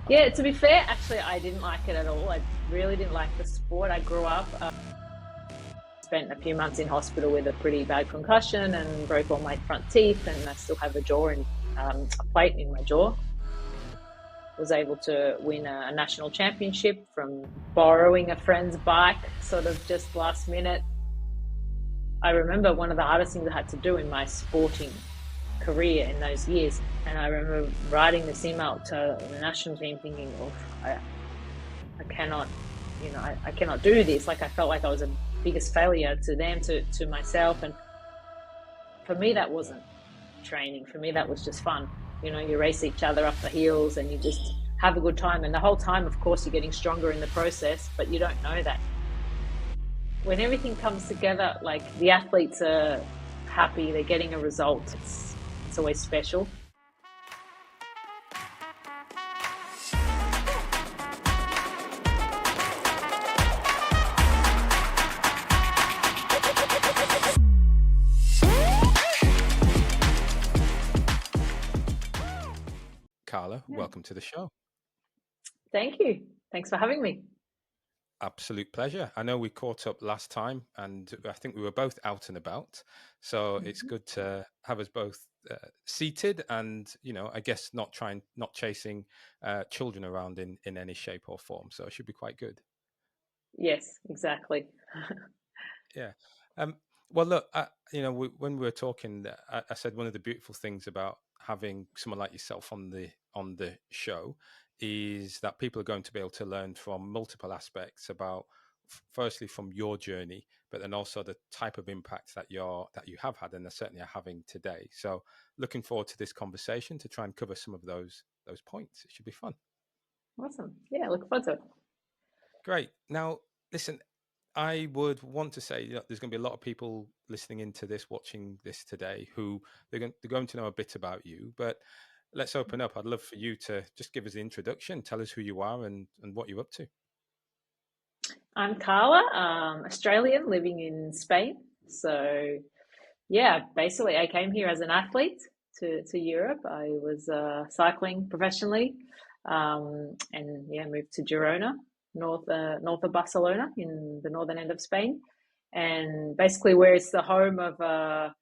Yeah, to be fair, actually, I didn't like it at all. I really didn't like the sport. I grew up, spent a few months in hospital with a pretty bad concussion and broke all my front teeth, and I still have a jaw and a plate in my jaw. Was able to win a national championship from borrowing a friend's bike, sort of just last minute. I remember one of the hardest things I had to do in my sporting career in those years. And I remember writing this email to the national team thinking, oh, I cannot, I cannot do this. Like I felt like I was a biggest failure to them, to myself. And for me, that wasn't training. For me, that was just fun. You race each other up the hills and you just have a good time. And the whole time, of course, you're getting stronger in the process, but you don't know that. When everything comes together, like the athletes are happy, they're getting a result. It's always special. Carla, Yeah. welcome to the show. Thank you. Thanks for having me. Absolute pleasure. I know we caught up last time and I think we were both out and about. So it's good to have us both seated and, I guess not chasing children around in any shape or form. So it should be quite good. Yes, exactly. Yeah. Um, well, look, when we were talking, I said one of the beautiful things about having someone like yourself on the show is that people are going to be able to learn from multiple aspects about, firstly, from your journey, but then also the type of impact that you have had and certainly are having today. So, looking forward to this conversation to try and cover some of those points. It should be fun. Awesome. Yeah, look forward to it. Great. Now, listen, I would want to say there's going to be a lot of people listening into this, watching this today, who they're going to know a bit about you. But let's open up. I'd love for you to just give us the introduction, tell us who you are and what you're up to. I'm Carla, Australian living in Spain. So, yeah, basically, I came here as an athlete to Europe. I was cycling professionally, and yeah, moved to Girona, north of Barcelona, in the northern end of Spain, and basically where it's the home of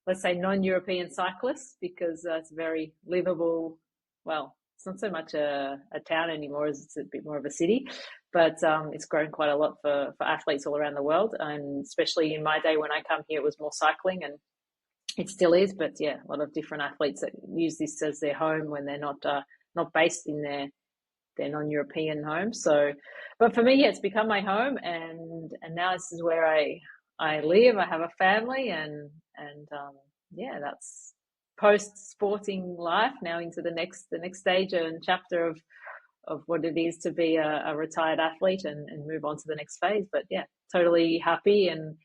let's say non-European cyclists, because it's very livable. Well, it's not so much a town anymore, as it's a bit more of a city, but it's grown quite a lot for athletes all around the world. And especially in my day when I come here, it was more cycling, and it still is. But yeah, a lot of different athletes that use this as their home when they're not based in their non-European home. So, but for me, yeah, it's become my home, and now this is where I live. I have a family, and yeah, that's post sporting life now into the next stage and chapter of what it is to be a retired athlete, and move on to the next phase. But yeah, totally happy and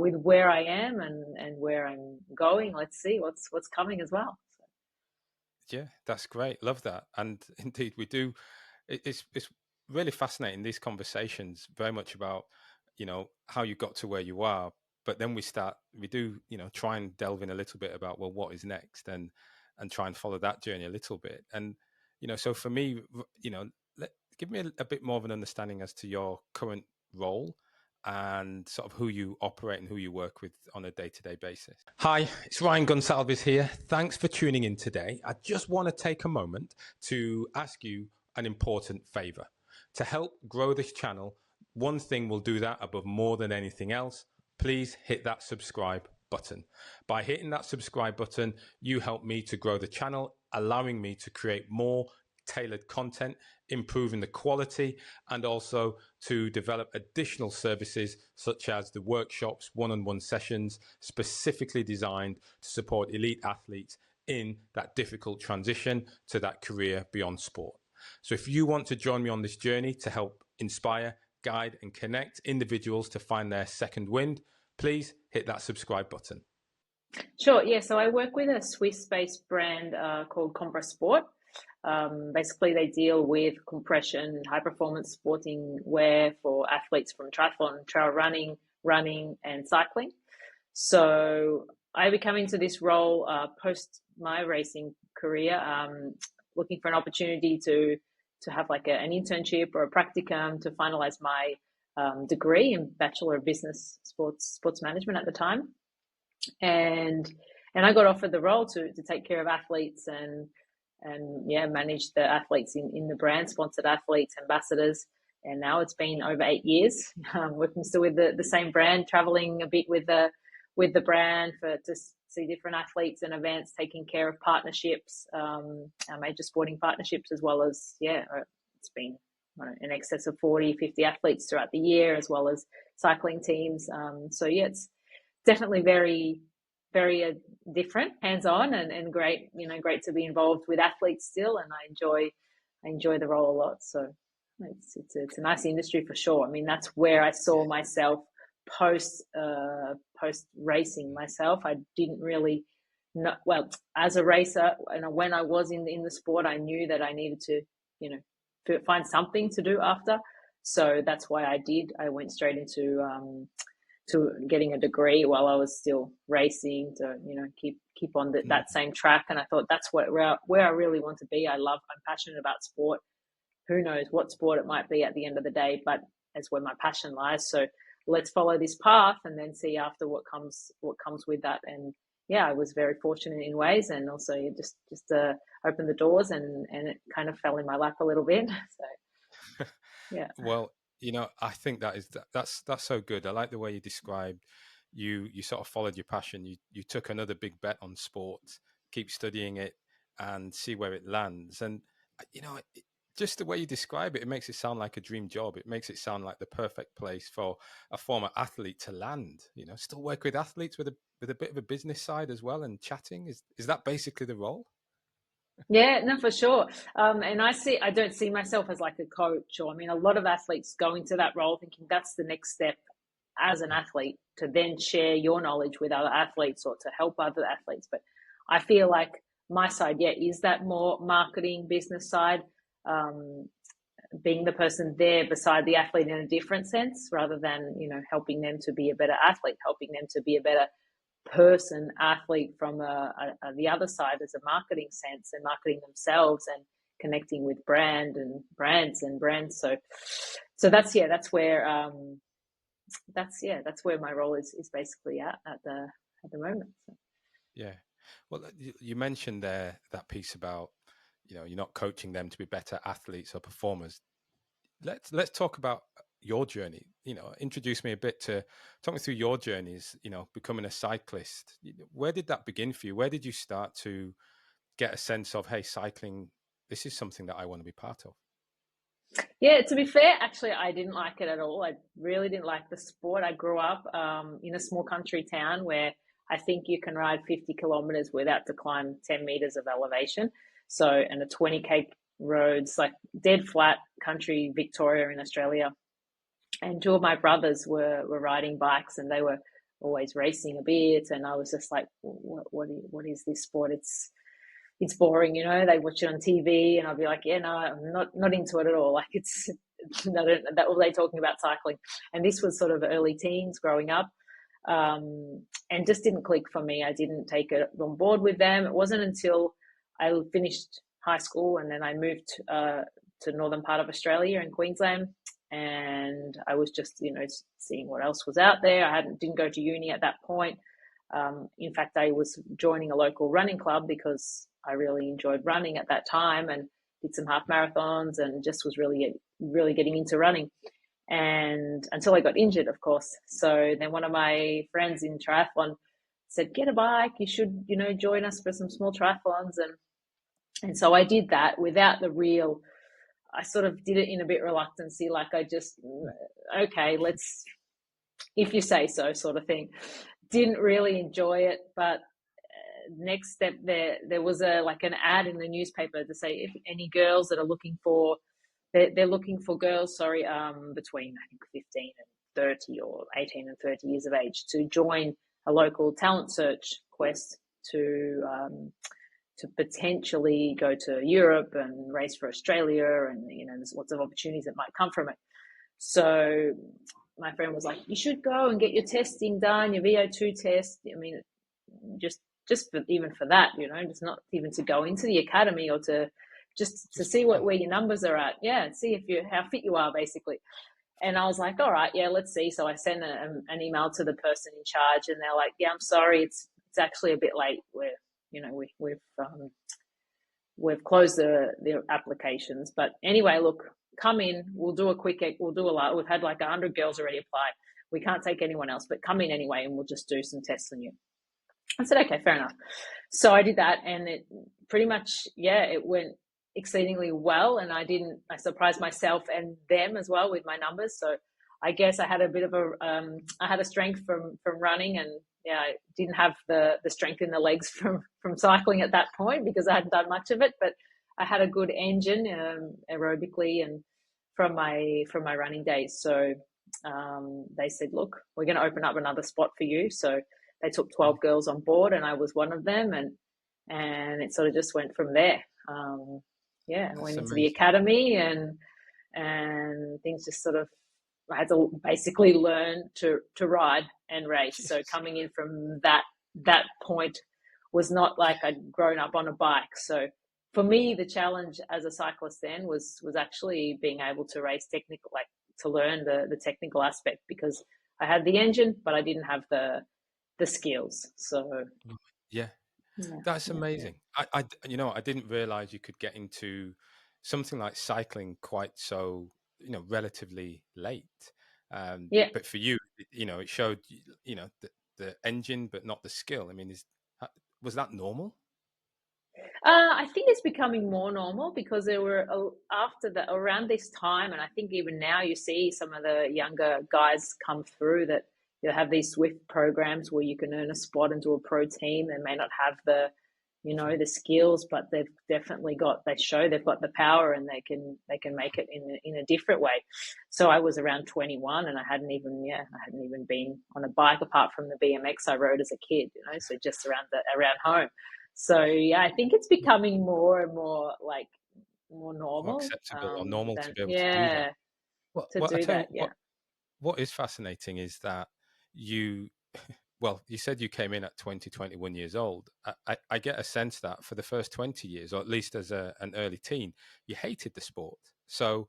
with where I am and where I'm going. Let's see what's coming as well. So. Yeah, that's great. Love that. And indeed, we do. It's really fascinating. These conversations very much about how you got to where you are, but then we do try and delve in a little bit about, well, what is next, and try and follow that journey a little bit. And so for me, give me a bit more of an understanding as to your current role and sort of who you operate and who you work with on a day-to-day basis. Hi, it's Ryan Gonsalves here. Thanks for tuning in today. I just want to take a moment to ask you an important favor. To help grow this channel, one thing will do that above more than anything else. Please hit that subscribe button. By hitting that subscribe button, you help me to grow the channel, allowing me to create more tailored content, improving the quality, and also to develop additional services such as the workshops, one-on-one sessions specifically designed to support elite athletes in that difficult transition to that career beyond sport. So if you want to join me on this journey to help inspire, guide, and connect individuals to find their second wind, please hit that subscribe button. Sure. Yeah. So I work with a Swiss-based brand called Compra Sport. Basically, they deal with compression, high-performance sporting wear for athletes from triathlon, trail running, and cycling. So I become into this role post my racing career, looking for an opportunity to to have like an internship or a practicum to finalize my degree in Bachelor of Business Sports Management at the time, and I got offered the role to take care of athletes and manage the athletes in the brand, sponsored athletes, ambassadors. And now it's been over 8 years, working still with the same brand, traveling a bit with the brand to see different athletes and events, taking care of partnerships, our major sporting partnerships, as well as, it's been in excess of 40, 50 athletes throughout the year, as well as cycling teams. It's definitely very, very different, hands-on, and great, great to be involved with athletes still. And I enjoy the role a lot. So it's a nice industry for sure. I mean, that's where I saw myself post racing myself. I didn't really know, well, as a racer, and when I was in the sport, I knew that I needed to, find something to do after. So that's why I went straight into to getting a degree while I was still racing to, keep on that same track. And I thought that's where I really want to be. I'm passionate about sport. Who knows what sport it might be at the end of the day, but that's where my passion lies. So let's follow this path and then see after what comes with that. And I was very fortunate in ways, and also just opened the doors, and it kind of fell in my lap a little bit. So yeah. Well, I think that's so good. I like the way you described you sort of followed your passion. You took another big bet on sport, keep studying it, and see where it lands. And just the way you describe it, it makes it sound like a dream job. It makes it sound like the perfect place for a former athlete to land. Still work with athletes with a bit of a business side as well, and chatting. Is that basically the role? Yeah, no, for sure. And I don't see myself as like a coach, or, I mean, a lot of athletes go into that role thinking that's the next step as an athlete, to then share your knowledge with other athletes or to help other athletes. But I feel like my side, is that more marketing business side, being the person there beside the athlete in a different sense, rather than, helping them to be a better athlete, helping them to be a better person, athlete, from the other side as a marketing sense, and marketing themselves and connecting with brands. So that's where my role is basically at the moment. So. Yeah. Well, you mentioned there that piece about, you're not coaching them to be better athletes or performers. Let's talk about your journey. Introduce me a bit talk me through your journeys, becoming a cyclist. Where did that begin for you? Where did you start to get a sense of, hey, cycling, this is something that I want to be part of? Yeah, to be fair, actually, I didn't like it at all. I really didn't like the sport. I grew up in a small country town where I think you can ride 50 kilometers without to climb 10 meters of elevation. So, and a 20K roads, like dead flat country, Victoria in Australia. And two of my brothers were riding bikes, and they were always racing a bit. And I was just like, what is this sport? It's boring, they watch it on TV, and I'll be like, no, I'm not into it at all. Like that all they talking about cycling. And this was sort of early teens growing up. And just didn't click for me. I didn't take it on board with them. It wasn't until I finished high school, and then I moved to northern part of Australia in Queensland, and I was just seeing what else was out there. I didn't go to uni at that point. In fact, I was joining a local running club because I really enjoyed running at that time, and did some half marathons, and just was really getting into running. And until I got injured, of course. So then one of my friends in triathlon said, get a bike, you should, join us for some small triathlons. And so I did that without I sort of did it in a bit reluctancy, like I just, okay, let's, if you say so, sort of thing. Didn't really enjoy it, but next step there was an ad in the newspaper to say if any girls that are looking for, they're looking for girls, between I think 15 and 30 or 18 and 30 years of age to join a local talent search quest to potentially go to Europe and race for Australia, and there's lots of opportunities that might come from it. So my friend was like, you should go and get your testing done, your VO2 test. I mean, just even for that, just not even to go into the academy or to just to Just see fun. where your numbers are at. Yeah, see how fit you are, basically. And I was like, all right, yeah, let's see. So I sent an email to the person in charge, and they're like, yeah, I'm sorry, it's actually a bit late. We've closed the applications, but anyway, look, come in. We'll do a lot. We've had like 100 girls already apply. We can't take anyone else, but come in anyway, and we'll just do some tests on you. I said, okay, fair enough. So I did that, and it pretty much, yeah, it went exceedingly well, and I surprised myself and them as well with my numbers. So I guess I had a bit of I had a strength from running, and yeah, I didn't have the strength in the legs from cycling at that point because I hadn't done much of it, but I had a good engine aerobically and from my running days. So they said, look, we're going to open up another spot for you. So they took 12 girls on board, and I was one of them, and it sort of just went from there. I That's went into the amazing. academy, and things just sort of, I had to basically learn to ride and race. So Jesus. coming in from that point was not like I'd grown up on a bike. So for me, the challenge as a cyclist then was actually being able to race technical, like to learn the technical aspect, because I had the engine, but I didn't have the skills. So Yeah, yeah, that's yeah. amazing. I didn't realize you could get into something like cycling quite so, relatively late. Yeah. But for you, it showed, the engine, but not the skill. I mean, was that normal? I think it's becoming more normal because there were after the around this time, and I think even now you see some of the younger guys come through that you have these Swift programs where you can earn a spot into a pro team. They may not have Sure. the skills, but they've definitely they show they've got the power, and they can make it in a different way. So I was around 21, and I hadn't even been on a bike apart from the BMX I rode as a kid, so just around home. So yeah, I think it's becoming more and more like more More normal. acceptable or normal to Than be able to do that. yeah, to Well, I do tell that. you Yeah, what is fascinating is that you well, you said you came in at 20, 21 years old. I get a sense that for the first 20 years, or at least as an early teen, you hated the sport. So,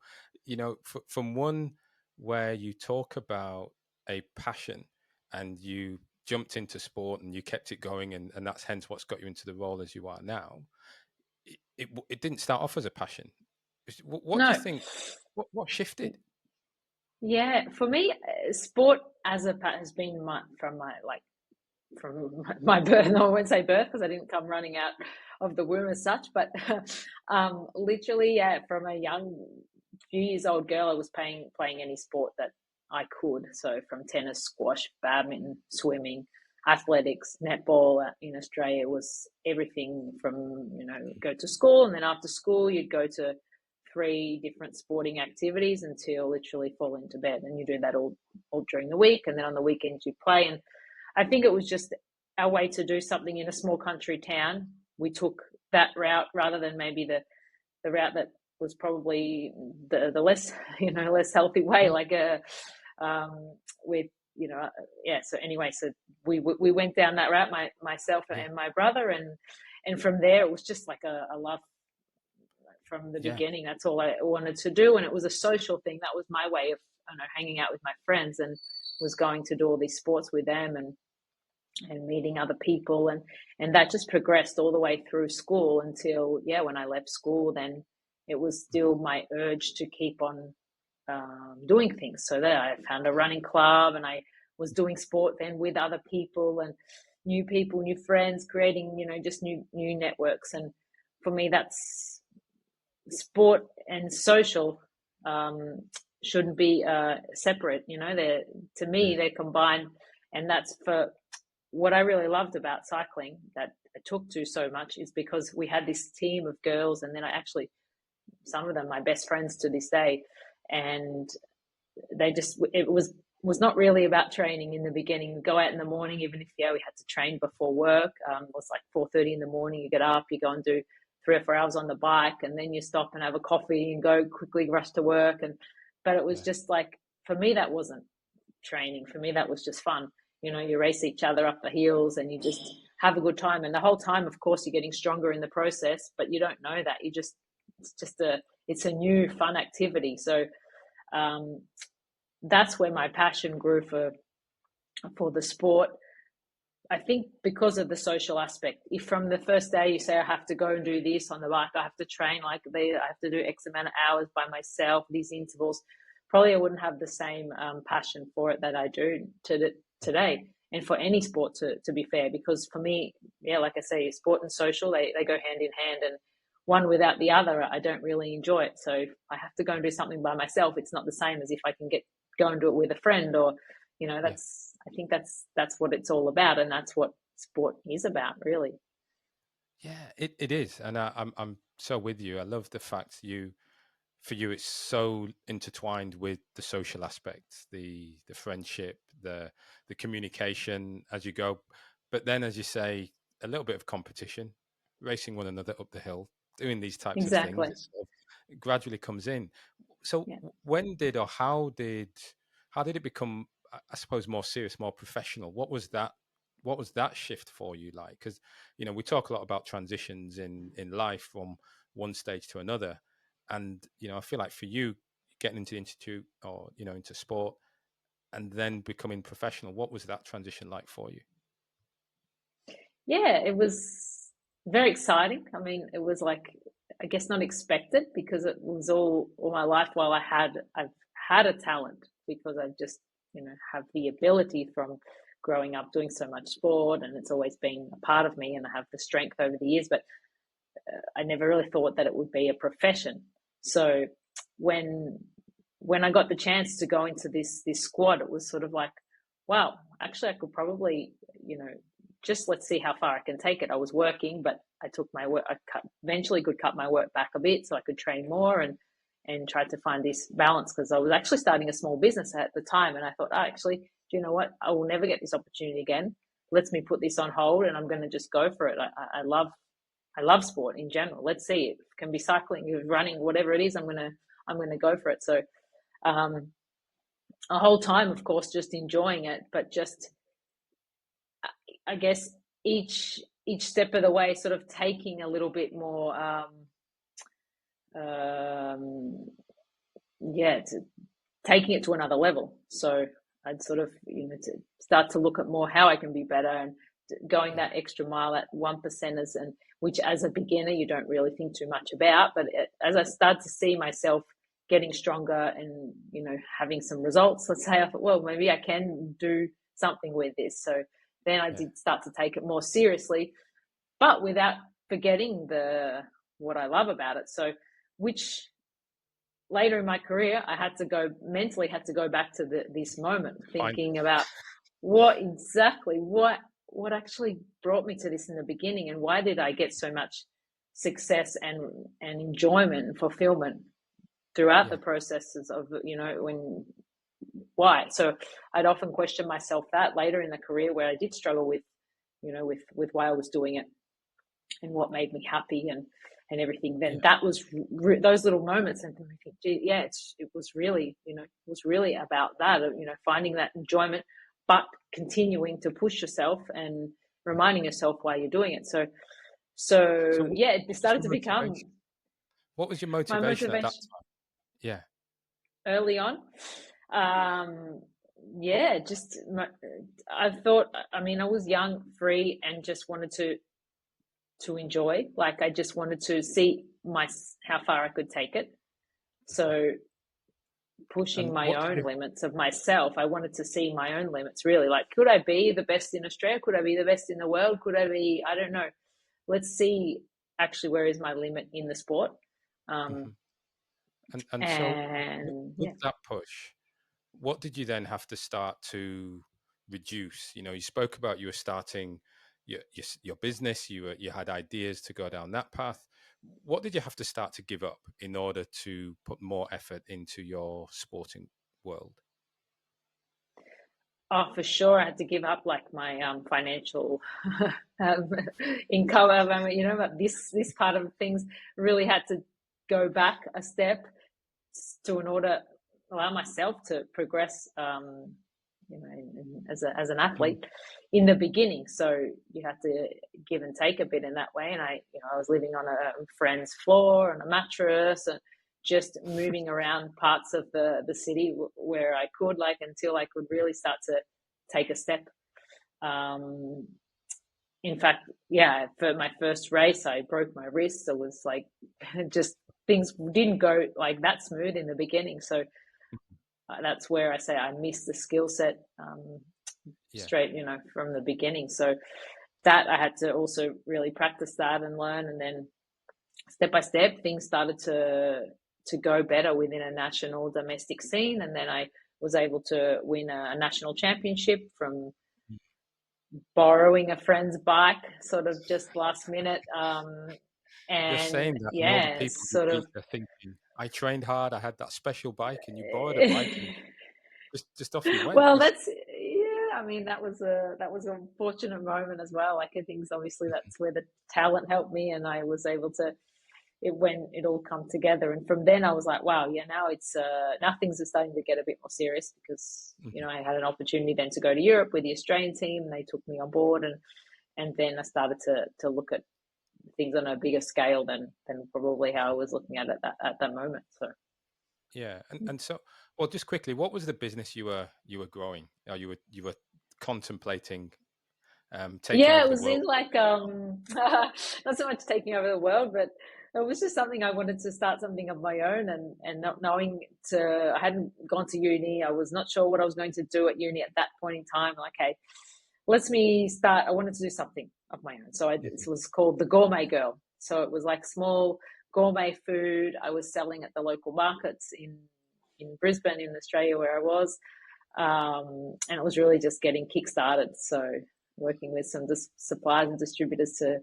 from one where you talk about a passion and you jumped into sport and you kept it going, and that's hence what's got you into the role as you are now, it didn't start off as a passion. What do you no, think? What shifted? yeah. For me, sport as a has been from my birth. No, I won't say birth because I didn't come running out of the womb as such, but literally, yeah, from a young few years old girl, I was playing any sport that I could. So from tennis, squash, badminton, swimming, athletics, netball. In Australia, it was everything from go to school, and then after school you'd go to 3 different sporting activities until literally fall into bed, and you do that all during the week, and then on the weekends you play. And I think it was just our way to do something in a small country town. We took that route rather than maybe the route that was probably the less less healthy way, Mm, like with yeah. So anyway, so we went down that route, myself yeah, and my brother, and from there it was just like a love from the yeah, beginning. That's all I wanted to do, and it was a social thing. That was my way of hanging out with my friends, and was going to do all these sports with them, and meeting other people, and that just progressed all the way through school until when I left school. Then it was still my urge to keep on doing things. So there I found a running club, and I was doing sport then with other people, and new people, new friends, creating just new networks. And for me, that's sport and social shouldn't be separate. They're, to me, yeah, they're combined. And that's for what I really loved about cycling, that I took to so much, is because we had this team of girls, and then I actually, some of them my best friends to this day, and they just, it was not really about training in the beginning. We'd go out in the morning, even if we had to train before work. It was like 4:30 in the morning. You get up, you go and do 3 or 4 hours on the bike, and then you stop and have a coffee and go quickly rush to work. But it was yeah, just like, for me that wasn't training. For me that was just fun. You race each other up the hills, and you just have a good time. And the whole time, of course, you're getting stronger in the process, but you don't know that. You just it's a new fun activity. So that's where my passion grew for the sport. I think because of the social aspect. If from the first day you say I have to go and do this on the bike, I have to train I have to do X amount of hours by myself, these intervals, probably I wouldn't have the same passion for it that I do today. And for any sport, to be fair, because for me, yeah, like I say, sport and social, they go hand in hand, and one without the other, I don't really enjoy it. So if I have to go and do something by myself, it's not the same as if I can go and do it with a friend, or Yeah. I think that's what it's all about, and that's what sport is about, really. Yeah, it is, and I'm so with you. I love the fact for you it's so intertwined with the social aspects, the friendship, the communication as you go, but then as you say, a little bit of competition, racing one another up the hill, doing these types of things. Exactly. It sort of gradually comes in. So Yeah. when did or how did it become, I suppose, more serious, more professional? What was that shift for you like? Because we talk a lot about transitions in life from one stage to another, and I feel like for you, getting into the institute, or into sport, and then becoming professional, what was that transition like for you? Yeah, it was very exciting. I mean, it was like, I guess not expected, because it was all my life. While I've had a talent, because I just have the ability from growing up doing so much sport, and it's always been a part of me, and I have the strength over the years. But I never really thought that it would be a profession. So when I got the chance to go into this squad, it was sort of like, wow, actually I could probably, just let's see how far I can take it. I was working, but I took my work. Eventually could cut my work back a bit so I could train more, and tried to find this balance, because I was actually starting a small business at the time, and I thought, oh, actually, do you know what? I will never get this opportunity again. Let's me put this on hold, and I'm going to just go for it. I love sport in general. Let's see. It can be cycling, running, whatever it is. I'm gonna go for it. So um, a whole time, of course, just enjoying it, but just I guess each step of the way, sort of taking a little bit more, yeah, taking it to another level. So I'd sort of to start to look at more how I can be better, and going Yeah, that extra mile at 1%ers, and which as a beginner you don't really think too much about, but as I start to see myself getting stronger, and having some results, let's say, I thought, well, maybe I can do something with this. So then I yeah, did start to take it more seriously, but without forgetting the what I love about it. So which later in my career, I had to go back to this moment, fine. thinking about what actually brought me to this in the beginning, and why did I get so much success and enjoyment and fulfillment throughout the Yeah, processes of why. So I'd often question myself that later in the career, where I did struggle with with why I was doing it, and what made me happy, and everything. Then yeah. that was those little moments, and I think, gee, yeah, it was really it was really about that, finding that enjoyment, but continuing to push yourself and reminding yourself why you're doing it. So So yeah, it what was started your to become motivation? What was your my motivation at that motivation time? Yeah, early on. Um, yeah, just I thought, I mean, I was young, free, and just wanted to enjoy. Like, I just wanted to see how far I could take it. So pushing and my what did own you? limits of myself, I wanted to see my own limits, really. Like, could I be the best in Australia? Could I be the best in the world? Could I be? I don't know. Let's see. Actually, where is my limit in the sport? Um, Mhm. And so and with yeah. that push, what did you then have to start to reduce? You spoke about you were starting your business. You had ideas to go down that path. What did you have to start to give up in order to put more effort into your sporting world? Oh, for sure, I had to give up like my financial um, income. I mean, but this part of things really had to go back a step to in order allow myself to progress. as an athlete in the beginning. So you have to give and take a bit in that way. And I was living on a friend's floor on a mattress and just moving around parts of the city where I could, until I could really start to take a step. In fact, for my first race, I broke my wrist. It was just things didn't go that smooth in the beginning. So that's where I say I missed the skill set straight, from the beginning. So that I had to also really practice that and learn. And then step by step, things started to go better within a national domestic scene. And then I was able to win a national championship from borrowing a friend's bike, sort of just last minute. You're And saying that, and all the people who beat are thinking, I trained hard, I had that special bike, and you borrowed a bike, and just off you went. Well, that's I mean, that was a fortunate moment as well. I think obviously that's where the talent helped me, and I was able to. When it all come together, and from then I was like, wow, now it's now things are starting to get a bit more serious because I had an opportunity then to go to Europe with the Australian team, and they took me on board, and then I started to look at things on a bigger scale than probably how I was looking at it at that moment. So and so, well, just quickly, what was the business you were growing? Or you were contemplating taking over it the was world? not so much taking over the world, but it was just something I wanted to start something of my own, and not knowing I hadn't gone to uni. I was not sure what I was going to do at uni at that point in time. Okay, let me start. I wanted to do something of my own. So it was called the Gourmet Girl. So it was like small gourmet food I was selling at the local markets in Brisbane, in Australia, where I was. And it was really just getting kick-started. So working with some suppliers and distributors to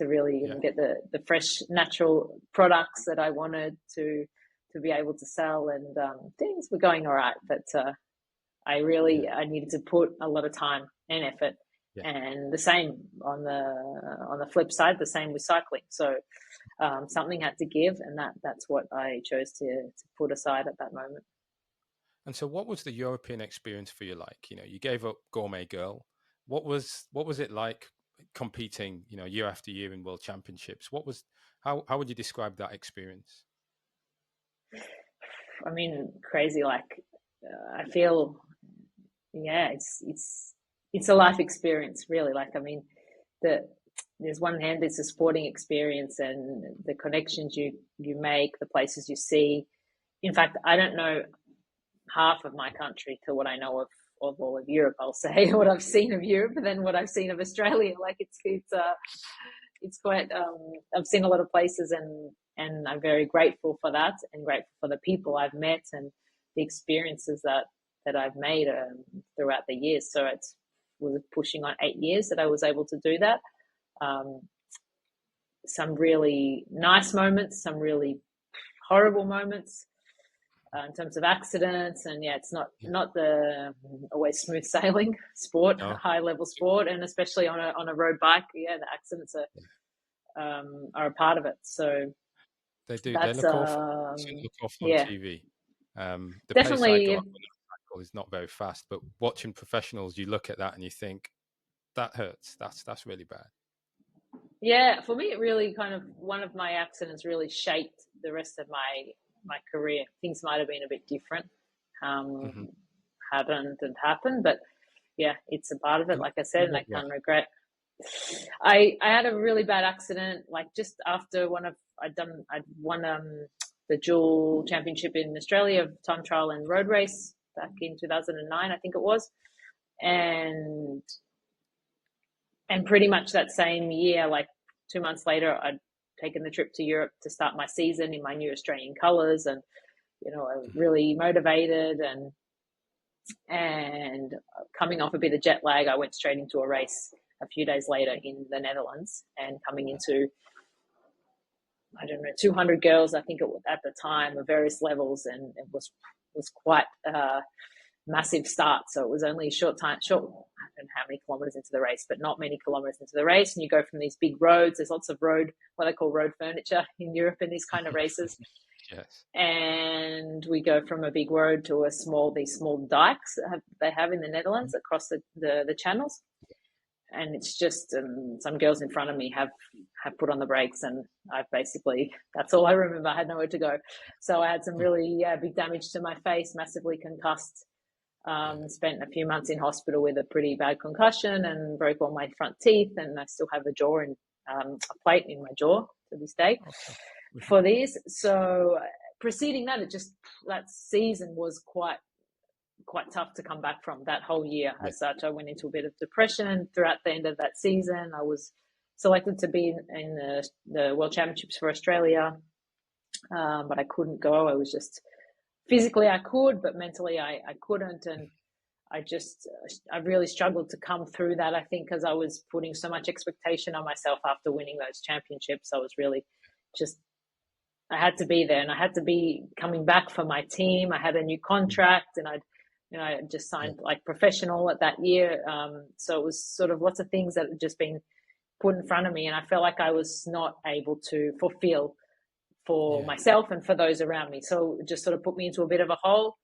really get the fresh, natural products that I wanted to be able to sell, and things were going all right. But I needed to put a lot of time and effort, and the same on the flip side, the same with cycling. So something had to give, and that's what I chose to put aside at that moment. And so, what was the European experience for you like? You gave up Gourmet Girl. What was it like competing, year after year in world championships? How would you describe that experience? I mean, crazy. I feel, it's a life experience, really. There's one hand, it's a sporting experience and the connections you make, the places you see. In fact, I don't know half of my country to what I know of all of Europe. I'll say what I've seen of Europe than what I've seen of Australia. It's quite. I've seen a lot of places, and I'm very grateful for that, and grateful for the people I've met and the experiences that I've made throughout the years. So it was pushing on 8 years that I was able to do that. Some really nice moments, some really horrible moments. In terms of accidents, and it's not the always smooth sailing sport, high level sport, and especially on a road bike, the accidents are a part of it. So they do. They look off on TV. The definitely, pace I got on the cycle is not very fast, but watching professionals, you look at that and you think that hurts. That's really bad. Yeah, for me, it really one of my accidents really shaped the rest of my career. Things might have been a bit different, hadn't happened, but it's a part of it. Like I said, and I can't regret. I had a really bad accident, just after I'd won the dual championship in Australia of time trial and road race back in 2009, I think it was, and pretty much that same year, 2 months later, I'd taken the trip to Europe to start my season in my new Australian colours, and I was really motivated, and coming off a bit of jet lag, I went straight into a race a few days later in the Netherlands, and coming into 200 girls, I think it was at the time, of various levels, and it was quite a massive start. So it was only a short, I don't know how many kilometers into the race, but not many kilometers into the race. And you go from these big roads, there's lots of what they call road furniture in Europe in these kind of races. Yes. and we go from a big road to these small dikes they have in the Netherlands across the channels. And it's just some girls in front of me have put on the brakes, and I've basically, that's all I remember. I had nowhere to go. So I had some really big damage to my face, massively concussed, spent a few months in hospital with a pretty bad concussion and broke all my front teeth, and I still have a plate in my jaw to this day for this. So preceding that, that season was quite tough to come back from. That whole year as such, I went into a bit of depression throughout the end of that season. I was selected to be in the World Championships for Australia, but I couldn't go. I was just, physically I could, but mentally I couldn't. And I really struggled to come through that, I think, because I was putting so much expectation on myself after winning those championships. I was really just, I had to be there, and I had to be coming back for my team. I had a new contract, and I just signed like professional at that year. So it was sort of lots of things that had just been put in front of me, and I felt like I was not able to fulfill for myself and for those around me. So it just sort of put me into a bit of a hole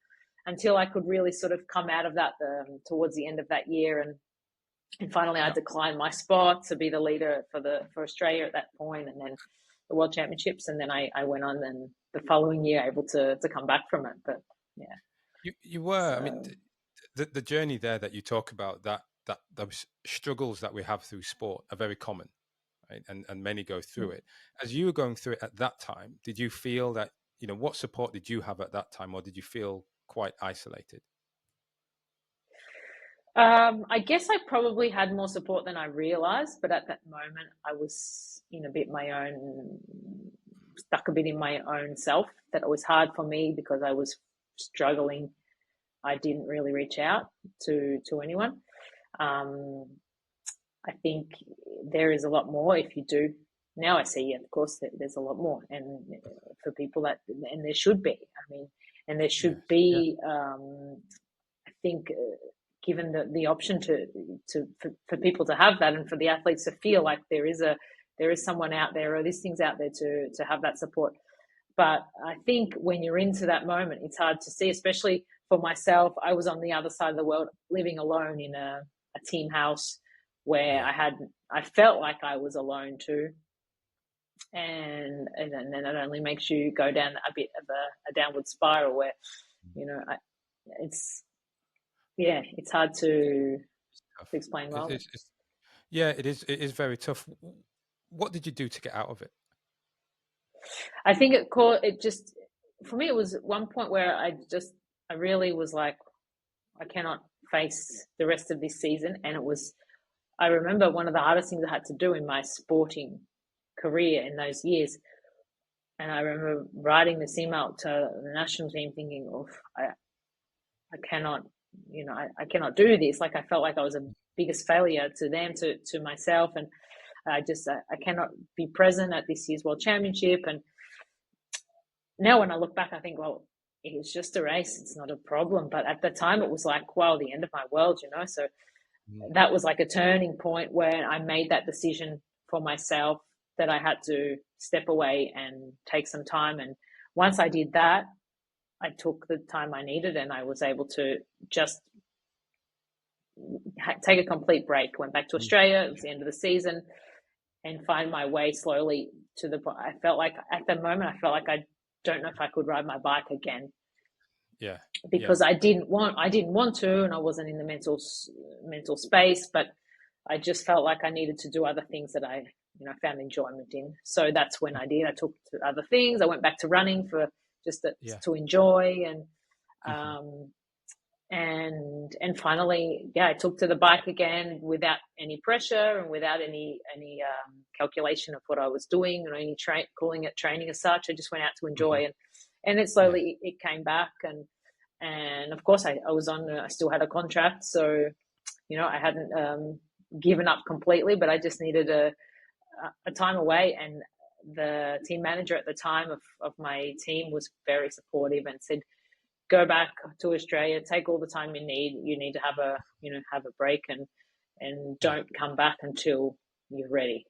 until I could really sort of come out of that towards the end of that year. And finally I declined my spot to be the leader for Australia at that point, and then the World Championships. And then I went on, and the following year able to come back from it. But yeah. You were, So, I mean, the journey there that you talk about, that those struggles that we have through sport are very common, right? And many go through it. As you were going through it at that time, did you feel that, what support did you have at that time, or did you feel quite isolated? I guess I probably had more support than I realized, but at that moment I was in a bit stuck a bit in my own self, that it was hard for me because I was struggling. I didn't really reach out to anyone. I think there is a lot more if you do. Now I see, of course, there's a lot more, and for people and there should be. I mean, and there should be. I think, given the option for people to have that, and for the athletes to feel like there is someone out there, or these things out there to have that support. But I think when you're into that moment, it's hard to see, especially for myself. I was on the other side of the world, living alone in a team house where I felt like I was alone too. And then it only makes you go down a bit of a downward spiral where, it's hard to explain well. It is very tough. What did you do to get out of it? I think for me, it was one point where I really was like, I cannot face the rest of this season. And I remember one of the hardest things I had to do in my sporting career in those years. And I remember writing this email to the national team thinking, I cannot, I cannot do this. Like, I felt like I was a biggest failure to them, to myself. And I cannot be present at this year's World Championship. And now when I look back, I think, well, it was just a race. It's not a problem. But at the time it was like, wow, the end of my world, So that was like a turning point where I made that decision for myself that I had to step away and take some time. And once I did that, I took the time I needed, and I was able to just take a complete break. Went back to Australia. It was the end of the season, and find my way slowly I felt like at the moment, I don't know if I could ride my bike again. Yeah. Because I didn't want to, and I wasn't in the mental space, but I just felt like I needed to do other things that I found enjoyment in. So that's when I did. I took to other things. I went back to running for just to enjoy, and finally, I took to the bike again without any pressure and without any calculation of what I was doing, or any calling it training as such. I just went out to enjoy, and then slowly it came back, and of course I still had a contract, so I hadn't given up completely, but I just needed a time away. And the team manager at the time of my team was very supportive and said, go back to Australia, take all the time you need to have a break, and don't come back until you're ready.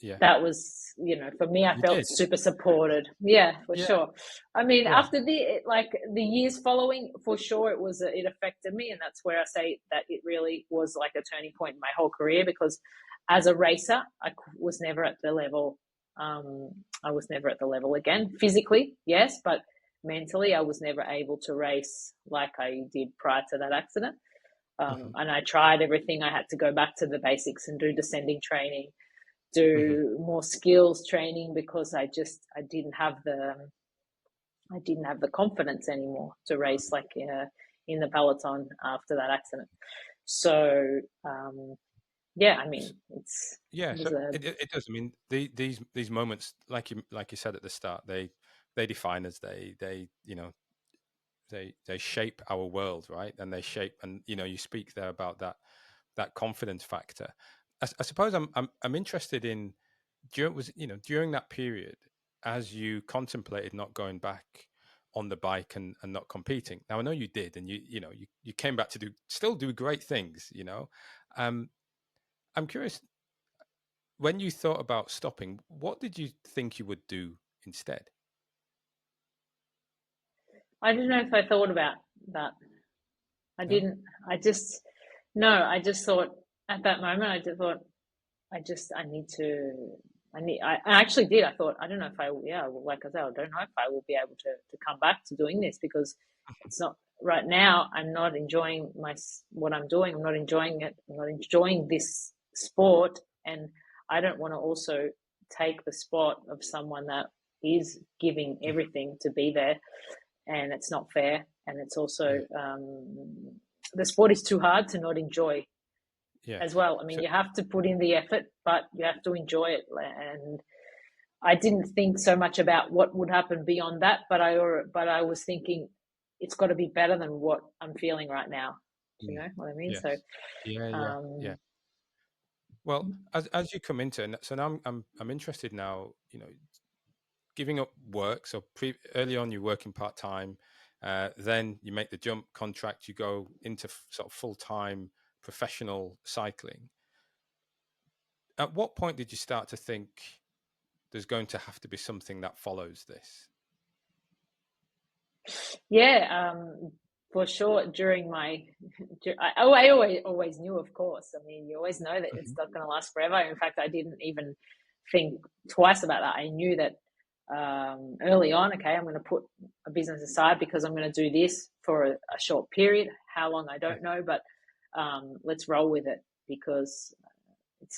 Yeah. that was, for me, I You felt did. super supported. Yeah, for Yeah. sure. I mean, Yeah. after the years following, for sure, it affected me, and that's where I say that it really was like a turning point in my whole career, because as a racer, I was never at the level. I was never at the level again. Physically, yes, but mentally, I was never able to race like I did prior to that accident. Hmm. And I tried everything. I had to go back to the basics and do descending training, Hmm. do more skills training, because I didn't have the confidence anymore to race like in the peloton after that accident. So yeah, I mean, Yeah, it so was a it does. I mean, these moments, like you said at the start, they define us. They they shape our world, right? And they shape, and you speak there about that confidence factor. I suppose I'm interested in during that period, as you contemplated not going back on the bike and not competing. Now I know you did, and you came back to still do great things. Um, I'm curious, when you thought about stopping, what did you think you would do instead? I don't know if I thought about that. I No. didn't. I just No, I just thought at that moment, I just thought, I need to. I actually did. I thought, I don't know if I, yeah, well, like I said, I don't know if I will be able to come back to doing this, because it's not right now. I'm not enjoying what I'm doing. I'm not enjoying it. I'm not enjoying this sport, and I don't want to also take the spot of someone that is giving Mhm. everything to be there, and it's not fair. And it's also Yeah. the sport is too hard to not enjoy Yeah. as well. I mean, So, you have to put in the effort, but you have to enjoy it. And I didn't think so much about what would happen beyond that, but I was thinking it's got to be better than what I'm feeling right now. You mm, know what I mean? So, yes. Yeah. Yeah. Yeah. um, Well, as you come into, and so now I'm interested now. Giving up work. So early on, you're working part time. Then you make the jump contract. You go into sort of full time professional cycling. At what point did you start to think there's going to have to be something that follows this? yeah, for sure. I always knew, of course. I mean, you always know that it's Hmm. not going to last forever. In fact, I didn't even think twice about that. I knew that early on. Okay, I'm going to put a business aside because I'm going to do this for a short period. How long, I don't know, but let's roll with it, because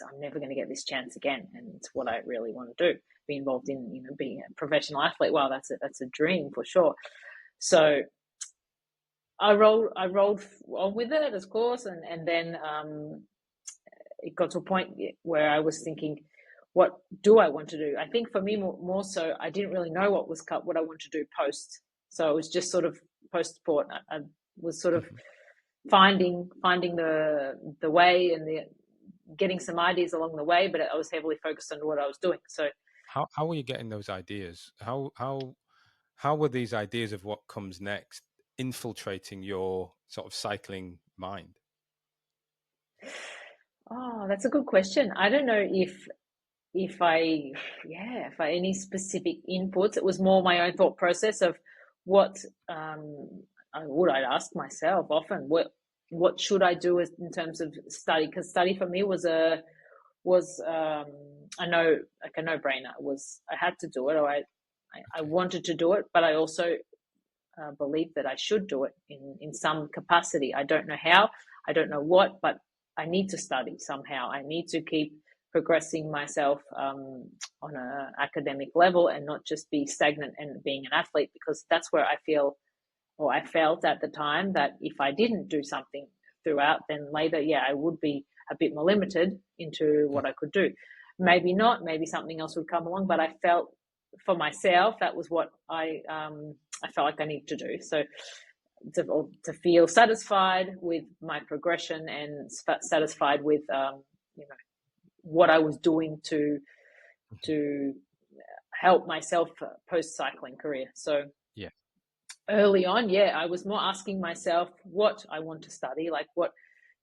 I'm never going to get this chance again, and it's what I really want to do. Be involved in, being a professional athlete. Well, that's a dream for sure. So I rolled on with it, of course, and then it got to a point where I was thinking, what do I want to do? I think for me, more so, I didn't really know what I wanted to do post. So it was just sort of post sport. I was sort of Hmm. finding the way, and the getting some ideas along the way, but I was heavily focused on what I was doing. So How were you getting those ideas? How were these ideas of what comes next infiltrating your sort of cycling mind? oh, that's a good question. I don't know if I, yeah, if I any specific inputs. It was more my own thought process of what I'd ask myself often, what should I do in terms of study? Because study for me was I know, like, a no brainer. I had to do it, or I Okay. wanted to do it, but I also believe that I should do it in some capacity. I don't know how, I don't know what, but I need to study somehow. I need to keep progressing myself on an academic level, and not just be stagnant and being an athlete, because that's where I feel, or I felt at the time, that if I didn't do something throughout, then later, yeah, I would be a bit more limited into Mm. what I could do. Maybe not, maybe something else would come along, but I felt for myself that was what I felt like I needed to do. So to feel satisfied with my progression, and satisfied with what I was doing Mhm. to help myself post cycling career. So Yeah. early on, yeah, I was more asking myself what I want to study. Like, what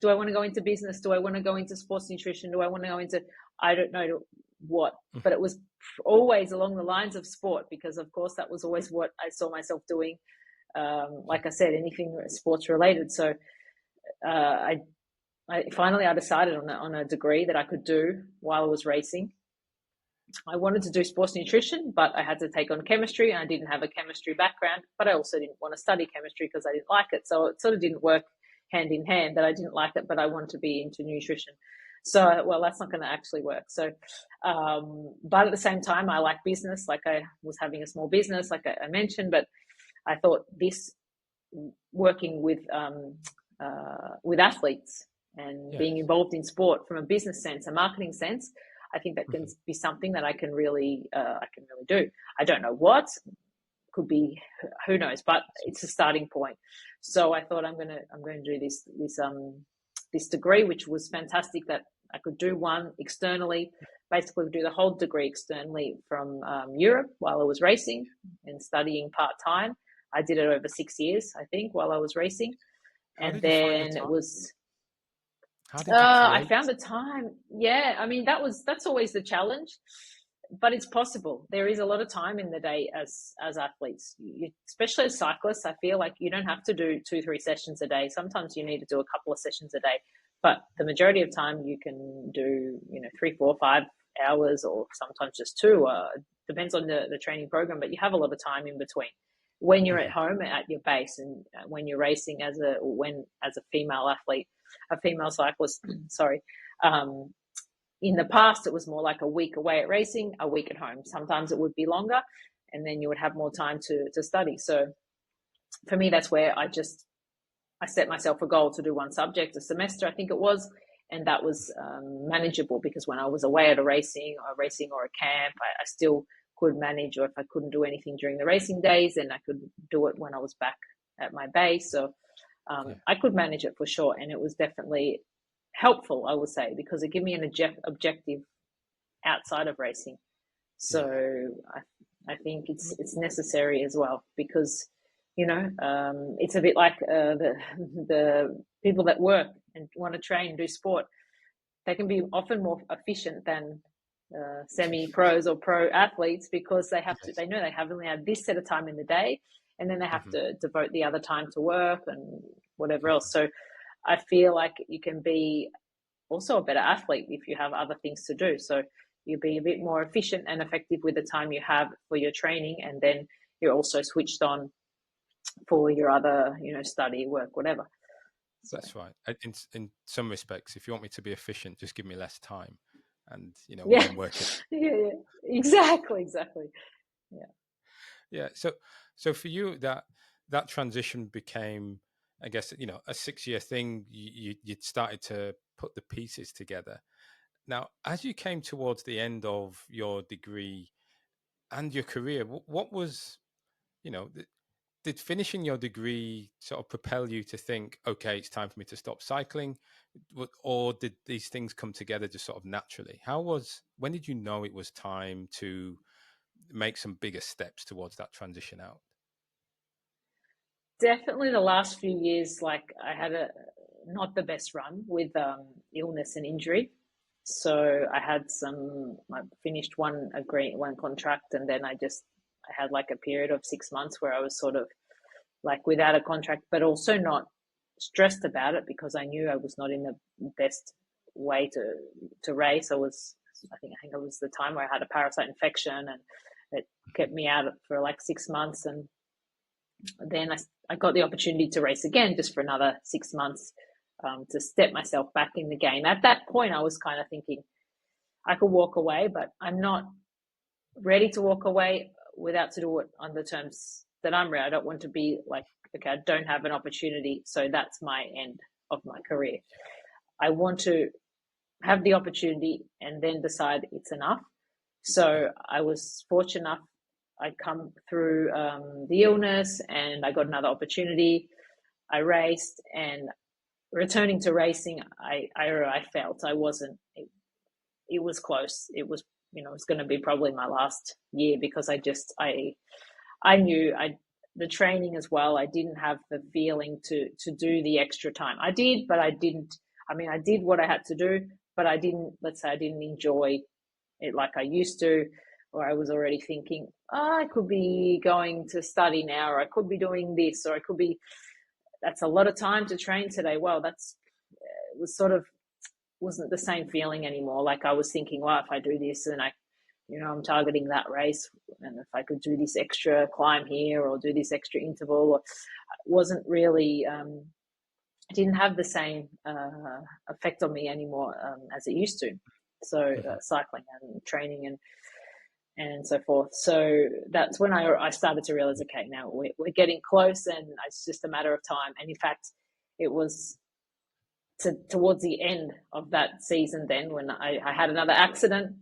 do I want to go into business? Do I want to go into sports nutrition? Do I want to go into, I don't know, what, but it was always along the lines of sport, because of course that was always what I saw myself doing. Like I said, anything sports related. So I finally I decided on a degree that I could do while I was racing. I wanted to do sports nutrition, but I had to take on chemistry, and I didn't have a chemistry background, but I also didn't want to study chemistry because I didn't like it. So it sort of didn't work hand in hand, that I didn't like it, but I wanted to be into nutrition. So, well, that's not going to actually work. So, but at the same time, I like business. Like, I was having a small business, like I mentioned, but I thought this working with athletes and Yes. being involved in sport from a business sense, a marketing sense, I think that can be something that I can really do. I don't know what, could be, who knows, but it's a starting point. So I thought I'm going to do this degree, which was fantastic, that I could do one externally, basically do the whole degree externally from Europe while I was racing and studying part-time. I did it over 6 years, I think, while I was racing. How And did you find the then time? it was, How did you I create? found the time. Yeah, I mean, that's always the challenge, but it's possible. There is a lot of time in the day as athletes, especially as cyclists. I feel like you don't have to do 2-3 sessions a day. Sometimes you need to do a couple of sessions a day, but the majority of time you can do 3, 4, 5 hours, or sometimes just 2. Depends on the training program, but you have a lot of time in between when you're at home at your base, and when you're racing as a female athlete, a female cyclist. Sorry. In the past, it was more like a week away at racing, a week at home. Sometimes it would be longer, and then you would have more time to study. So for me, that's where I set myself a goal to do one subject a semester, I think it was, and that was manageable, because when I was away at a racing or a camp, I still could manage, or if I couldn't do anything during the racing days, then I could do it when I was back at my base. So I could manage it for sure, and it was definitely helpful, I would say, because it gave me an objective outside of racing. So I think it's necessary as well, because it's a bit like the people that work and want to train, do sport. They can be often more efficient than semi-pros or pro athletes, because they know they have only had this set of time in the day, and then they have to devote the other time to work and whatever else. So I feel like you can be also a better athlete if you have other things to do. So you'll be a bit more efficient and effective with the time you have for your training, and then you're also switched on for your other, study, work, whatever. So. That's right. In some respects, if you want me to be efficient, just give me less time, and we Yeah. can work it. Yeah. Exactly. Yeah. So for you, that transition became, I guess, a 6-year thing. You started to put the pieces together. Now, as you came towards the end of your degree and your career, what was, did finishing your degree sort of propel you to think, okay, it's time for me to stop cycling? Or did these things come together just sort of naturally? When did you know it was time to make some bigger steps towards that transition out? Definitely the last few years, like, I had not the best run with illness and injury. So I finished one contract, and then I had like a period of 6 months where I was sort of like without a contract, but also not stressed about it, because I knew I was not in the best way to race. I think it was the time where I had a parasite infection, and it kept me out for like 6 months. And then I got the opportunity to race again, just for another 6 months, to step myself back in the game. At that point, I was kind of thinking I could walk away, but I'm not ready to walk away without to do it on the terms that I'm ready. I don't want to be like, okay, I don't have an opportunity, so that's my end of my career. I want to have the opportunity and then decide it's enough. So I was fortunate enough. I come through the illness, and I got another opportunity. I raced, and returning to racing, I felt I wasn't. It was close. It was, it was going to be probably my last year, because I knew the training as well. I didn't have the feeling to do the extra time. I did, but I didn't. I mean, I did what I had to do, but I didn't. Let's say I didn't enjoy it like I used to, or I was already thinking, oh, I could be going to study now, or I could be doing this, or I could be, that's a lot of time to train today. Well, that's, it was sort of, wasn't the same feeling anymore. Like I was thinking, well, if I do this and I, I'm targeting that race, and if I could do this extra climb here or do this extra interval, or wasn't really, didn't have the same effect on me anymore as it used to. So cycling and training and so forth. So that's when I started to realize, okay, now we're getting close, and it's just a matter of time. And in fact, it was towards the end of that season then when I had another accident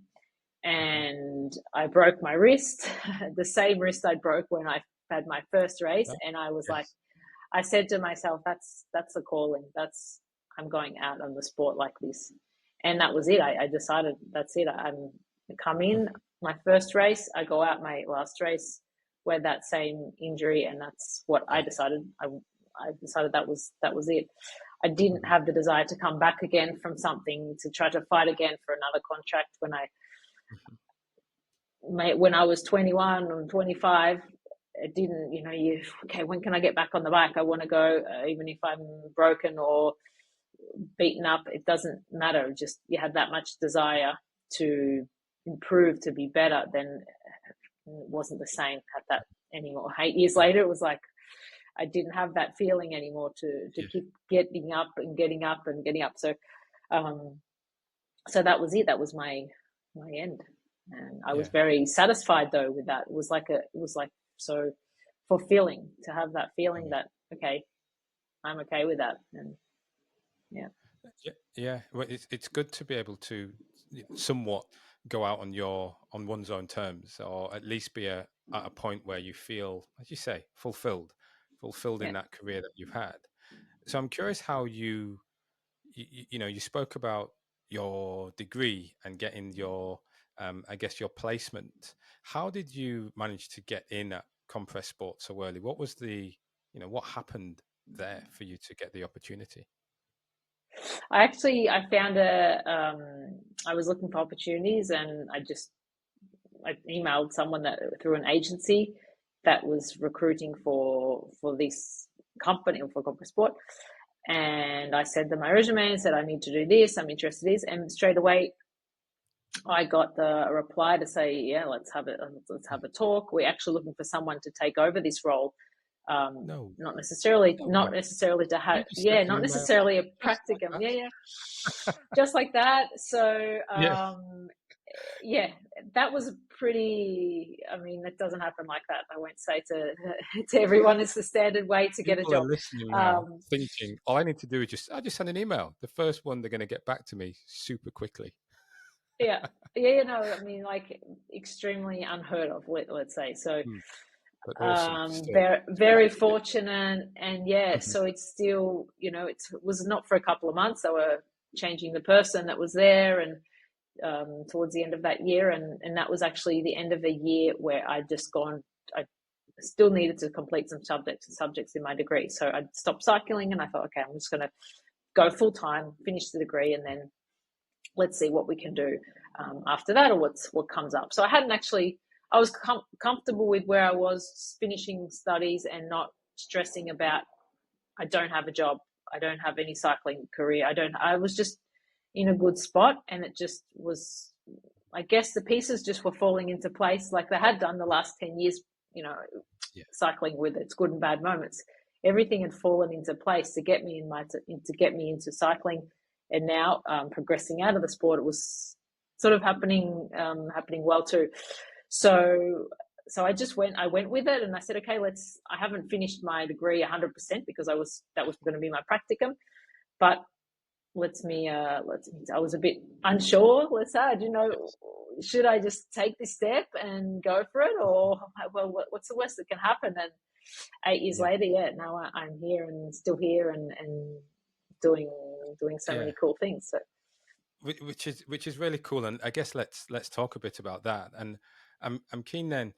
and I broke my wrist, the same wrist I broke when I had my first race. And I was like, I said to myself, that's a calling. I'm going out on the sport like this. And that was it. I decided that's it. I'm come in my first race. I go out my last race with that same injury. And that's what I decided. I decided that was it. I didn't have the desire to come back again from something to try to fight again for another contract when I was 21 or 25. It didn't, okay, when can I get back on the bike? I want to go, even if I'm broken or beaten up, it doesn't matter. Just you had that much desire to improve, to be better, then it wasn't the same at that anymore. 8 years later, it was like I didn't have that feeling anymore to keep getting up and getting up and getting up. So, so that was it. That was my end, and I was very satisfied though with that. It was like so fulfilling to have that feeling that, okay, I'm okay with that. And well, it's good to be able to somewhat go out on one's own terms, or at least be at a point where you feel, as you say, fulfilled in that career that you've had. So I'm curious how you spoke about your degree and getting your I guess your placement. How did you manage to get in at Compress Sport so early? What was what happened there for you to get the opportunity? I found I was looking for opportunities, and I emailed someone that through an agency that was recruiting for this company, for Compress Sport. And I sent them my resume and said, I need to do this, I'm interested in this. And straight away, I got the reply to say, yeah, let's have a talk. We're actually looking for someone to take over this role. No, not necessarily to have, you just sent an not email necessarily a just like practicum. that. Just like that. So, Yeah, that was pretty, I mean, it doesn't happen like that. I won't say to everyone it's the standard way to get a people are job. listening now, thinking, "All I need to do is I just send an email. The first one they're going to get back to me super quickly." Yeah. I mean, like extremely unheard of, let's say. So, But awesome, still. very, very fortunate. And so it's still, it was not for a couple of months. They were changing the person that was there, and towards the end of that year, and that was actually the end of a year where I still needed to complete some subjects in my degree. So I stopped cycling, and I thought, okay, I'm just going to go full time, finish the degree, and then let's see what we can do after that, or what comes up. So I was comfortable with where I was finishing studies and not stressing about, I don't have a job, I don't have any cycling career, I was just in a good spot, and it just was, I guess the pieces just were falling into place like they had done the last 10 years, cycling with its good and bad moments. Everything had fallen into place to get me into cycling. And now progressing out of the sport, it was sort of happening well too. So I went with it, and I said, okay, I haven't finished my degree 100% because that was going to be my practicum, but I was a bit unsure. Let's say, I didn't know, should I just take this step and go for it, or what's the worst that can happen? And 8 years later, now I'm here and still here and doing so many cool things. So, which is really cool, and I guess let's talk a bit about that. And I'm keen then.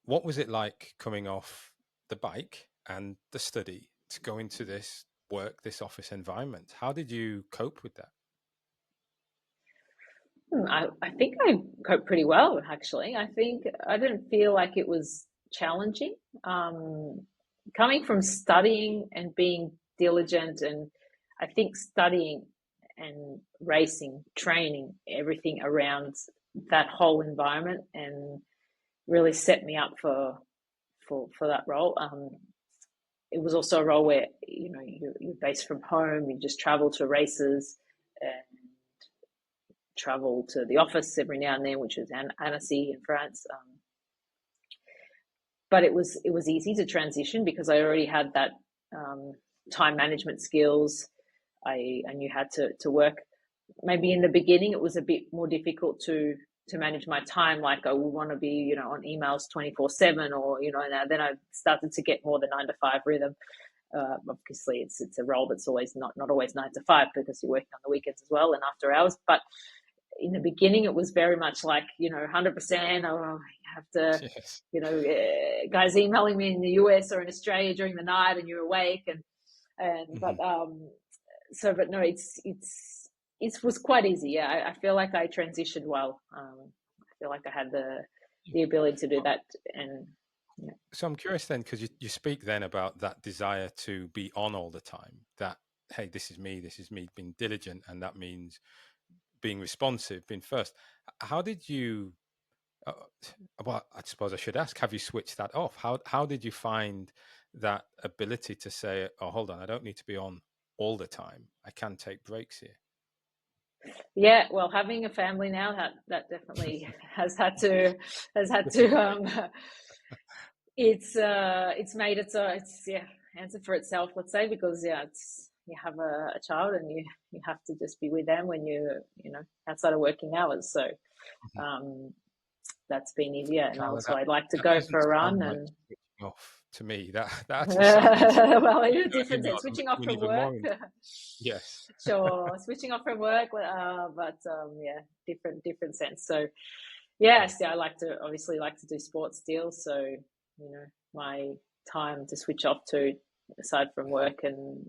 What was it like coming off the bike and the study to go into this office environment? How did you cope with that? I think I coped pretty well, actually. I think I didn't feel like it was challenging. Um, Coming from studying and being diligent, and I think studying and racing, training, everything around that whole environment, and really set me up for that role. It was also a role where you're based from home, you just travel to races and travel to the office every now and then, which is Annecy in France. But it was easy to transition because I already had that um, time management skills. I knew how to work. Maybe in the beginning it was a bit more difficult to manage my time. Like I would want to be on emails 24/7, or now then I started to get more the 9 to 5 rhythm. Obviously, it's a role that's always not always 9 to 5 because you're working on the weekends as well and after hours. But in the beginning, it was very much like 100%. Oh, you have to, Yes. guys emailing me in the US or in Australia during the night, and you're awake, and Hmm. but no, it was quite easy. Yeah, I feel like I transitioned well. I feel like I had the ability to do that, and yeah. So I'm curious then, because you speak then about that desire to be on all the time, that, hey, this is me being diligent, and that means being responsive, being first. How did you, uh, well, I suppose I should ask, have you switched that off? How did you find that ability to say, oh, hold on, I don't need to be on all the time. I can take breaks here. Yeah, well, having a family now, that definitely has had to it's made it's yeah, answer for itself, let's say, because yeah, it's you have a child, and you have to just be with them when you outside of working hours. So Mhm. um that's been easier. And Carla, also that I'd like to that go for doesn't a run, sound like and switching off to me. That actually sounds well, in a you different know, sense, switching off going from even work. more into yes. Sure, switching off from work, but yeah, different sense. So yes, yeah, I like to do sports still. So my time to switch off to, aside from work and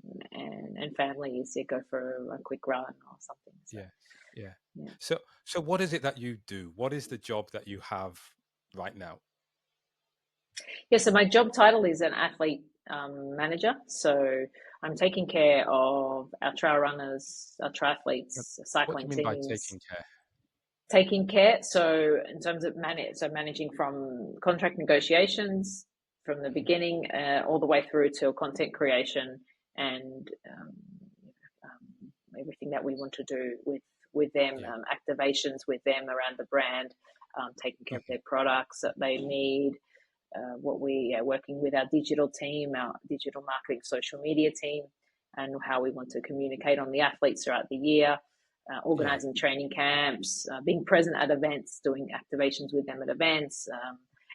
family, is go for a quick run or something. So Yes, yeah. yeah. So what is it that you do? What is the job that you have right now? Yeah, so my job title is an athlete manager. So I'm taking care of our trail runners, our Yep. triathletes, What do you cycling mean by teams. taking care? Taking care, so in terms of managing from contract negotiations from the Mhm. beginning all the way through to content creation, and everything that we want to do with them, Yeah. activations with them around the brand, taking care of Mhm. their products that they need, what we are working with our digital team, our digital marketing social media team, and how we want to communicate on the athletes throughout the year, Yeah. organizing training camps, being present at events, doing activations with them at events.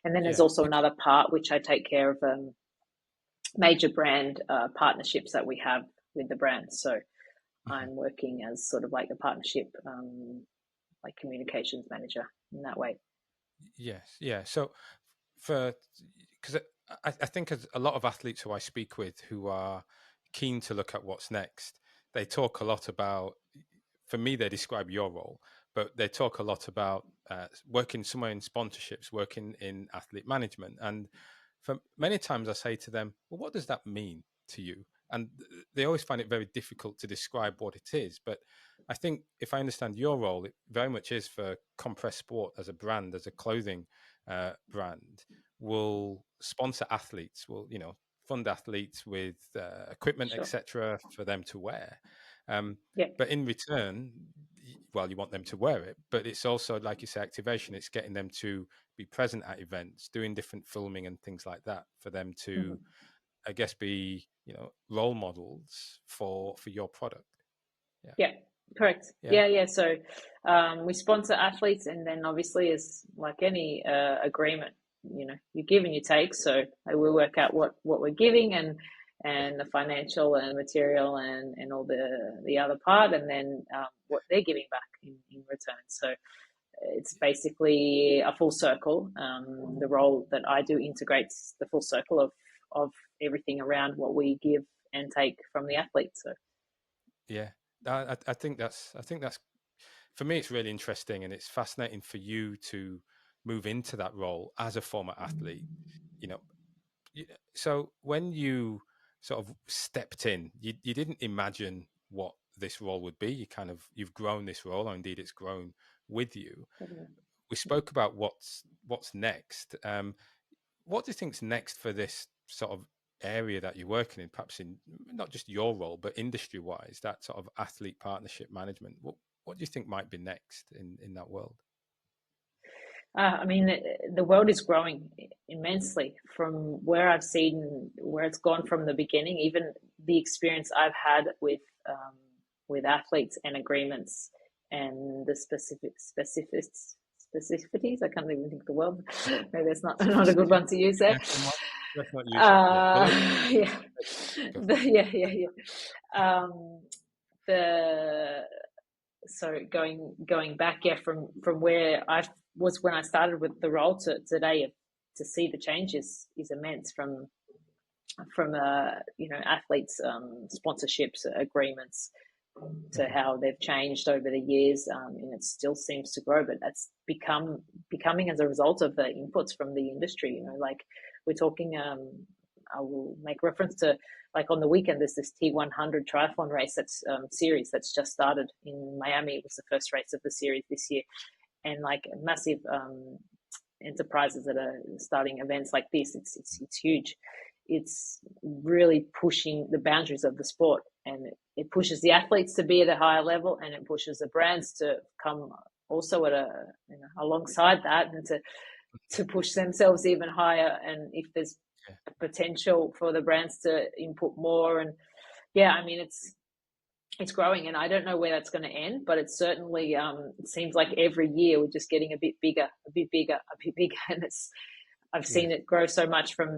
And then there's Yeah. also Which another part which I take care of, major brand partnerships that we have with the brands. So mhm. I'm working as sort of like a partnership, like communications manager in that way. Yes. Yeah. So for because I think as a lot of athletes who I speak with who are keen to look at what's next, they talk a lot about. For me, they describe your role, but they talk a lot about working somewhere in sponsorships, working in athlete management, and for many times I say to them, "Well, what does that mean to you?" And they always find it very difficult to describe what it is. But I think if I understand your role, it very much is for Compress Sport as a brand, as a clothing brand, will sponsor athletes, will fund athletes with equipment, Sure. etc., for them to wear. Um, Yeah. but in return, well, you want them to wear it, but it's also, like you say, activation. It's getting them to be present at events, doing different filming and things like that for them to, Mm-hmm. I guess, be role models for your product. Yeah, Yeah, correct. yeah, Yeah. So we sponsor athletes, and then obviously, as like any agreement, you give and you take. So we work out what we're giving, and the financial and material, and all the other part, and then what they're giving back in return. So it's basically a full circle. The role that I do integrates the full circle of everything around what we give and take from the athletes. So yeah. I think that's for me, it's really interesting, and it's fascinating for you to move into that role as a former athlete. You know, so when you sort of stepped in, you didn't imagine what this role would be. You've grown this role, or indeed it's grown with you. We spoke about what's next. What do you think's next for this sort of area that you're working in, perhaps in not just your role, but industry wise, that sort of athlete partnership management? What do you think might be next in that world? I mean, the world is growing immensely from where I've seen where it's gone from the beginning. Even the experience I've had with athletes and agreements and the specificities. I can't even think of the word. Maybe that's not a good one to use there. Let's not use it. Yeah. Yeah, yeah. The So going back, yeah, from where I was when I started with the role to today, to see the changes is immense. From athletes sponsorships agreements to Mhm. how they've changed over the years, and it still seems to grow, but that's becoming as a result of the inputs from the industry. Like we're talking, I will make reference to, like, on the weekend there's this T100 triathlon race that's series that's just started in Miami. It was the first race of the series this year, and like massive enterprises that are starting events like this. It's huge. It's really pushing the boundaries of the sport, and it pushes the athletes to be at a higher level, and it pushes the brands to come also at alongside that, and to push themselves even higher. And if there's Yeah. potential for the brands to input more, and yeah, I mean it's growing, and I don't know where that's going to end, but it's certainly it seems like every year we're just getting a bit bigger, and I've Yeah. seen it grow so much from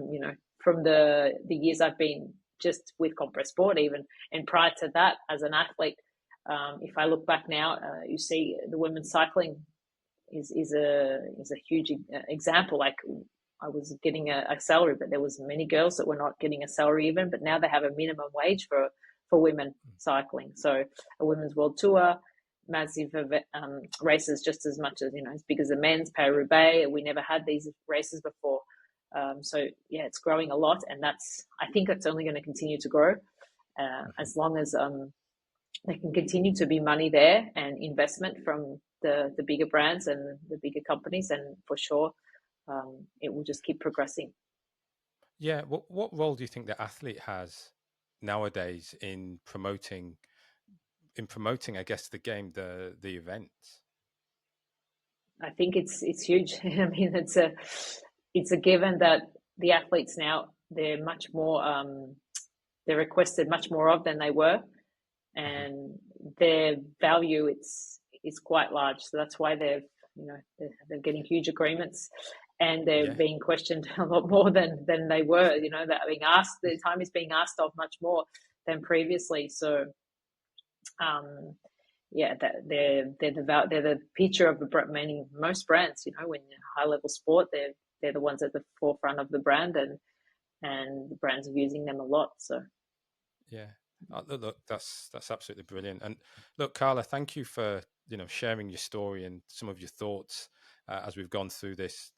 the years I've been just with compress sport even, and prior to that as an athlete. If I look back now, you see the women's cycling is a huge example. Like, I was getting a salary, but there was many girls that were not getting a salary even. But now they have a minimum wage for women cycling. So a women's world tour, massive races, just as much as as big as the men's Paris-Roubaix. We never had these races before. So yeah, it's growing a lot, and I think it's only going to continue to grow as long as there can continue to be money there and investment from the bigger brands and the bigger companies, and for sure it will just keep progressing. Yeah. What role do you think the athlete has nowadays in promoting, I guess, the game, the event? I think it's huge. I mean, it's a given that the athletes now, they're much more they're requested much more of than they were, Hmm. and their value is quite large. So that's why they're getting huge agreements, and they're Yeah. being questioned a lot more than they were. That being asked, the time is being asked of much more than previously. So um, yeah, they're the picture of most brands. When high level sport, they're the ones at the forefront of the brand, and the brands are using them a lot. So Yeah. Look, that's absolutely brilliant. And look, Carla, thank you for sharing your story and some of your thoughts as we've gone through this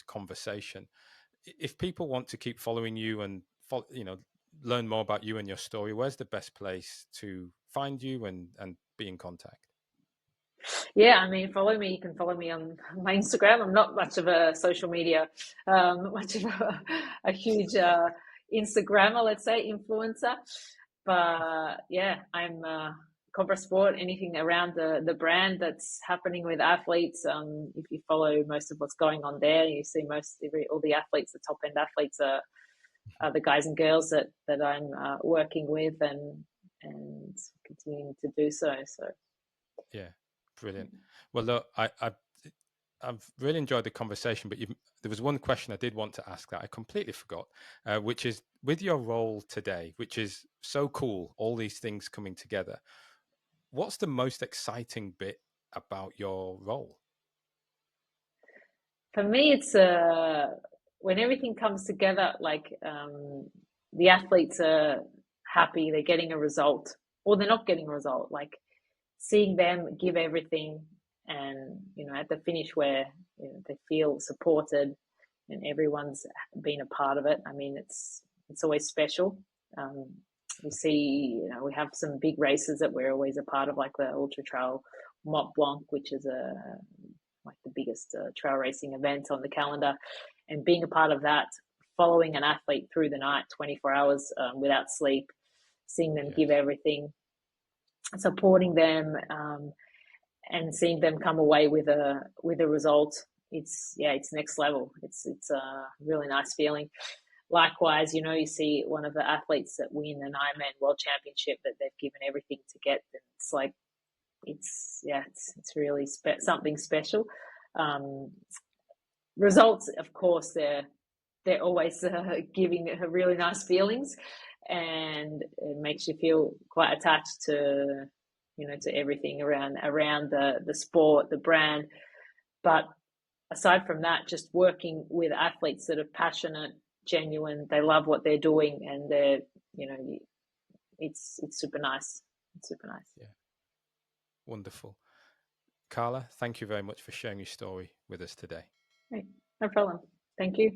conversation. If people want to keep following you and learn more about you and your story, where's the best place to find you and be in contact? yeah, I mean, follow me. You can follow me on my Instagram. I'm not much of a social media, much of a huge Instagrammer, let's say, influencer. But yeah, I'm Cobra Sport. Anything around the brand that's happening with athletes. If you follow most of what's going on there, you see all the athletes, the top end athletes are the guys and girls that I'm working with, and continuing to do so. So. Yeah, brilliant. Well, look, I've really enjoyed the conversation, but there was one question I did want to ask that I completely forgot, which is with your role today, which is so cool, all these things coming together. What's the most exciting bit about your role? For me, it's when everything comes together, like the athletes are happy, they're getting a result, or they're not getting a result. Like seeing them give everything, and at the finish where they feel supported and everyone's been a part of it. I mean, it's always special. We see, we have some big races that we're always a part of, like the Ultra Trail Mont Blanc, which is like the biggest trail racing event on the calendar, and being a part of that, following an athlete through the night, 24 hours without sleep, seeing them give everything, supporting them, and seeing them come away with a result. It's next level. It's a really nice feeling. Likewise, you see one of the athletes that win an Ironman World Championship that they've given everything to get. And it's like, it's really something special. Results, of course, they're always giving really nice feelings, and it makes you feel quite attached to to everything around the sport, the brand. But aside from that, just working with athletes that are passionate, genuine, they love what they're doing, and they're it's super nice. It's super nice. Yeah, wonderful. Carla, thank you very much for sharing your story with us today. Hey, no problem. Thank you.